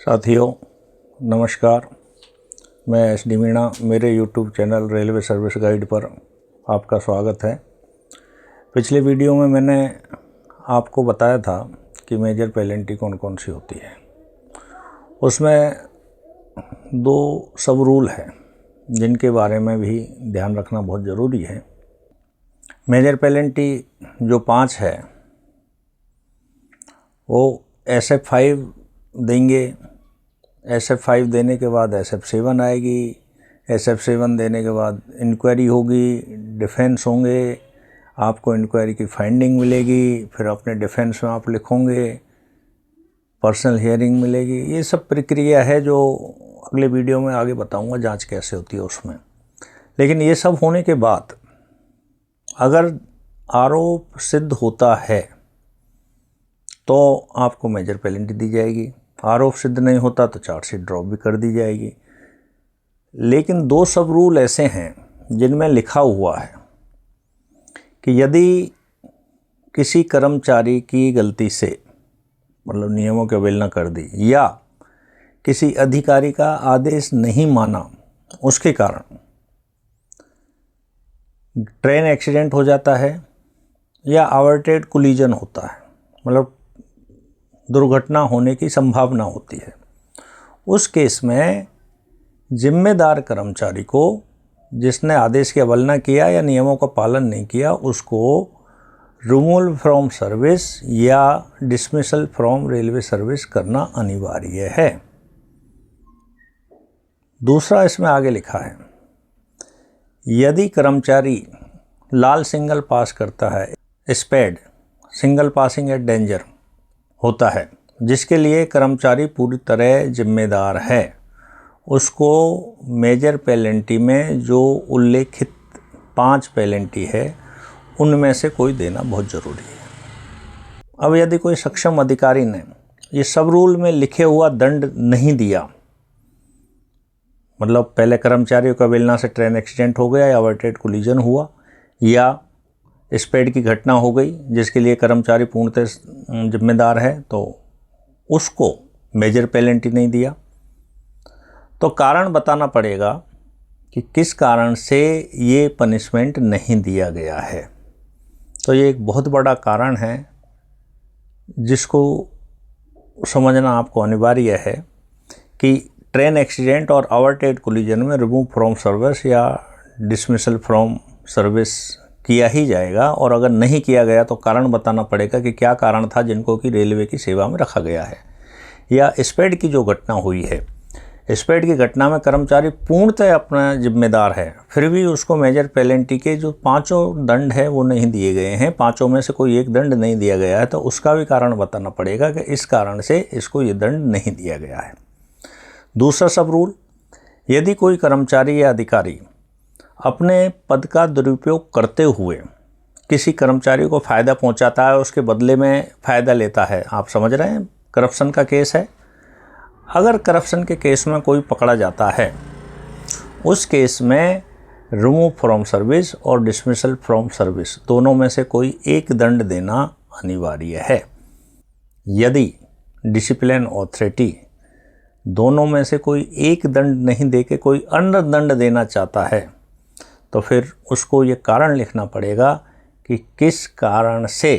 साथियों नमस्कार, मैं SD मीणा। मेरे YouTube channel railway service guide पर आपका स्वागत है। पिछले वीडियो में मैंने आपको बताया था कि मेजर पेनल्टी कौन कौन सी होती है। उसमें दो सब रूल हैं जिनके बारे में भी ध्यान रखना बहुत ज़रूरी है। मेजर पेनल्टी जो 5 है वो SF5 देंगे। SF5 देने के बाद SF7 आएगी। SF7 देने के बाद इंक्वायरी होगी, डिफेंस होंगे, आपको इंक्वायरी की फाइंडिंग मिलेगी, फिर अपने डिफेंस में आप लिखोगे, पर्सनल हियरिंग मिलेगी। ये सब प्रक्रिया है जो अगले वीडियो में आगे बताऊंगा जांच कैसे होती है उसमें। लेकिन ये सब होने के बाद अगर आरोप सिद्ध होता है तो आपको मेजर पेनल्टी दी जाएगी। आरोप सिद्ध नहीं होता तो चार्जशीट ड्रॉप भी कर दी जाएगी। लेकिन दो सब रूल ऐसे हैं जिनमें लिखा हुआ है कि यदि किसी कर्मचारी की गलती से मतलब नियमों की अवहेलना कर दी या किसी अधिकारी का आदेश नहीं माना, उसके कारण ट्रेन एक्सीडेंट हो जाता है या अवर्टेड कोलिजन होता है, मतलब दुर्घटना होने की संभावना होती है, उस केस में जिम्मेदार कर्मचारी को जिसने आदेश की अवहेलना किया या नियमों का पालन नहीं किया उसको रिमूवल फ्रॉम सर्विस या डिसमिसल फ्रॉम रेलवे सर्विस करना अनिवार्य है। दूसरा इसमें आगे लिखा है, यदि कर्मचारी लाल सिग्नल पास करता है, SPAD signal passing at danger होता है, जिसके लिए कर्मचारी पूरी तरह जिम्मेदार है, उसको मेजर पेनल्टी में जो उल्लेखित 5 पेनल्टी है उनमें से कोई देना बहुत ज़रूरी है। अब यदि कोई सक्षम अधिकारी ने ये सब रूल में लिखे हुआ दंड नहीं दिया, मतलब पहले कर्मचारियों का अवहेलना से ट्रेन एक्सीडेंट हो गया या अवर्टेड कोलिजन हुआ या स्पेड की घटना हो गई जिसके लिए कर्मचारी पूर्णतः जिम्मेदार है, तो उसको मेजर पेनल्टी नहीं दिया, तो कारण बताना पड़ेगा कि किस कारण से ये पनिशमेंट नहीं दिया गया है। तो ये एक बहुत बड़ा कारण है जिसको समझना आपको अनिवार्य है कि ट्रेन एक्सीडेंट और अवर्टेड कोलिजन में रिमूव फ्रॉम सर्विस या डिसमिसल फ्रॉम सर्विस किया ही जाएगा, और अगर नहीं किया गया तो कारण बताना पड़ेगा कि क्या कारण था जिनको कि रेलवे की सेवा में रखा गया है। या स्पेड की जो घटना हुई है, स्पेड की घटना में कर्मचारी पूर्णतः अपना जिम्मेदार है, फिर भी उसको मेजर पेनल्टी के जो 5 दंड है वो नहीं दिए गए हैं, 5 में से कोई एक दंड नहीं दिया गया है, तो उसका भी कारण बताना पड़ेगा कि इस कारण से इसको ये दंड नहीं दिया गया है। दूसरा सब रूल, यदि कोई कर्मचारी या अधिकारी अपने पद का दुरुपयोग करते हुए किसी कर्मचारी को फ़ायदा पहुंचाता है, उसके बदले में फ़ायदा लेता है, आप समझ रहे हैं, करप्शन का केस है। अगर करप्शन के केस में कोई पकड़ा जाता है, उस केस में रिमूव फ्रॉम सर्विस और डिसमिसल फ्रॉम सर्विस दोनों में से कोई एक दंड देना अनिवार्य है। यदि डिसिप्लिन अथॉरिटी दोनों में से कोई एक दंड नहीं दे के कोई अन्य दंड देना चाहता है, तो फिर उसको ये कारण लिखना पड़ेगा कि किस कारण से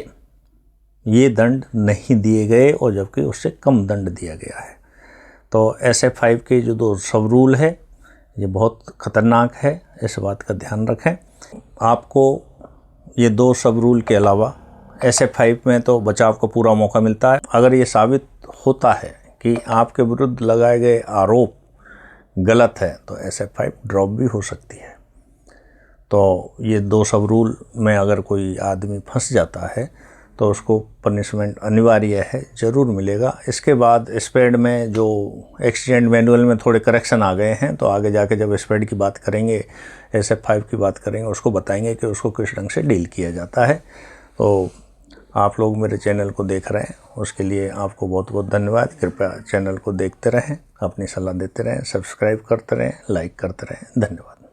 ये दंड नहीं दिए गए और जबकि उससे कम दंड दिया गया है। तो SF5 के जो 2 सब रूल है ये बहुत ख़तरनाक है, इस बात का ध्यान रखें। आपको ये 2 सब रूल के अलावा SF5 में तो बचाव का पूरा मौका मिलता है। अगर ये साबित होता है कि आपके विरुद्ध लगाए गए आरोप गलत है तो SF5 ड्रॉप भी हो सकती है। तो ये 2 सब रूल में अगर कोई आदमी फंस जाता है तो उसको पनिशमेंट अनिवार्य है, ज़रूर मिलेगा। इसके बाद स्पेड में जो एक्सीडेंट मैनुअल में थोड़े करेक्शन आ गए हैं, तो आगे जाके जब स्पेड की बात करेंगे, SF5 की बात करेंगे, उसको बताएंगे कि उसको किस ढंग से डील किया जाता है। तो आप लोग मेरे चैनल को देख रहे हैं उसके लिए आपको बहुत बहुत धन्यवाद। कृपया चैनल को देखते रहें, अपनी सलाह देते रहें, सब्सक्राइब करते रहें, लाइक करते रहें। धन्यवाद।